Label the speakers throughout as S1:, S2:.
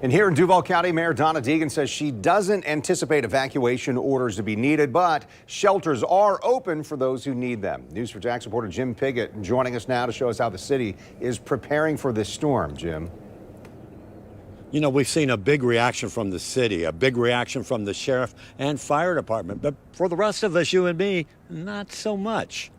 S1: And here in Duval County, Mayor Donna Deegan says she doesn't anticipate evacuation orders to be needed, but shelters are open for those who need them. News for Jax reporter Jim Piggott joining us now to show us how the city is preparing for this storm. Jim.
S2: You know, we've seen a big reaction from the city, a big reaction from the sheriff and fire department. But for the rest of us, you and me, not so much.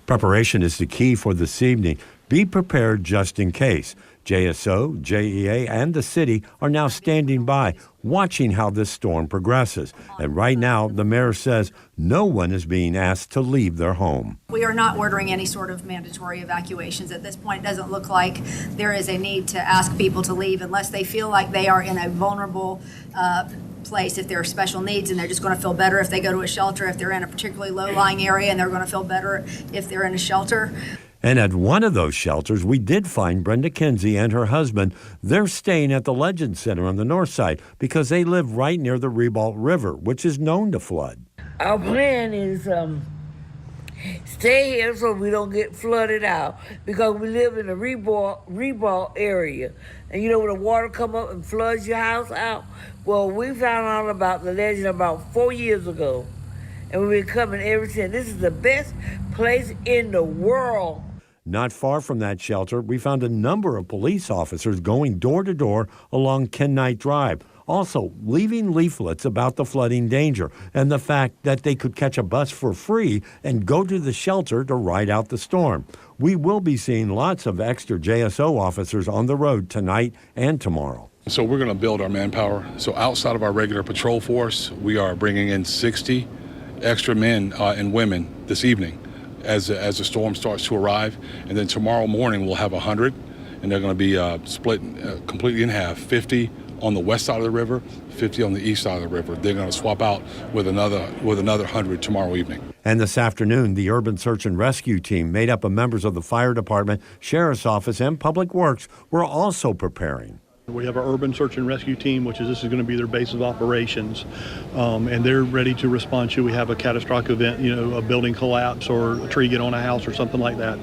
S2: Preparation is the key for this evening. Be prepared just in case. JSO, JEA, and the city are now standing by, watching how this storm progresses. And right now, the mayor says no one is being asked to leave their home.
S3: We are not ordering any sort of mandatory evacuations. At this point, it doesn't look like there is a need to ask people to leave unless they feel like they are in a vulnerable place. If there are special needs and they're just going to feel better if they go to a shelter, if they're in a particularly low-lying area and they're going to feel better if they're in a shelter.
S2: And at one of those shelters, we did find Brenda Kinsey and her husband. They're staying at the Legend Center on the north side because they live right near the Ribault River, which is known to flood.
S4: Our plan is stay here so we don't get flooded out because we live in the Ribault area. And you know when the water come up and floods your house out? Well, we found out about the legend about 4 years ago. And we've been coming ever since. This is the best place in the world.
S2: Not far from that shelter, we found a number of police officers going door to door along Knight Drive, also leaving leaflets about the flooding danger and the fact that they could catch a bus for free and go to the shelter to ride out the storm. We will be seeing lots of extra JSO officers on the road tonight and tomorrow.
S5: So we're going to build our manpower. So outside of our regular patrol force, we are bringing in 60 extra men and women this evening as the storm starts to arrive. And then tomorrow morning we'll have 100, and they're going to be split completely in half, 50 on the west side of the river, 50 on the east side of the river. They're going to swap out with another 100 tomorrow evening.
S2: And this afternoon, the Urban Search and Rescue Team, made up of members of the fire department, sheriff's office, and public works, were also preparing.
S6: We have our urban search and rescue team, this is going to be their base of operations, and they're ready to respond to we have a catastrophic event, a building collapse or a tree get on a house or something like that.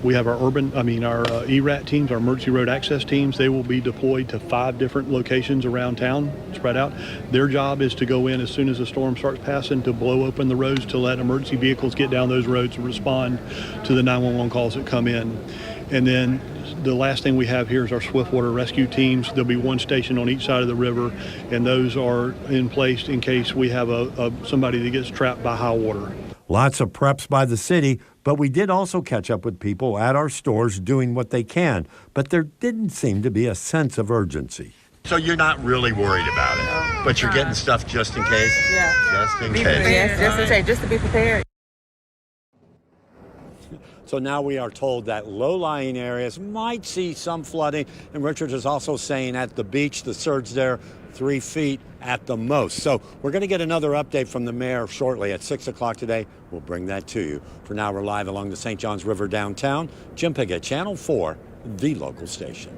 S6: We have our ERAT teams, our emergency road access teams. They will be deployed to 5 different locations around town, spread out. Their job is to go in as soon as the storm starts passing to blow open the roads to let emergency vehicles get down those roads and respond to the 911 calls that come in. And then the last thing we have here is our swiftwater rescue teams. There'll be one station on each side of the river, and those are in place in case we have somebody that gets trapped by high water.
S2: Lots of preps by the city, but we did also catch up with people at our stores doing what they can. But there didn't seem to be a sense of urgency.
S7: So you're not really worried about it, but you're getting stuff just in case?
S8: Yeah.
S7: Just in case.
S8: Yes, just in case, just to be prepared.
S2: So now we are told that low-lying areas might see some flooding. And Richard is also saying at the beach, the surge there, 3 feet at the most. So we're going to get another update from the mayor shortly at 6 o'clock today. We'll bring that to you. For now, we're live along the St. Johns River downtown. Jim Piggott, Channel 4, the local station.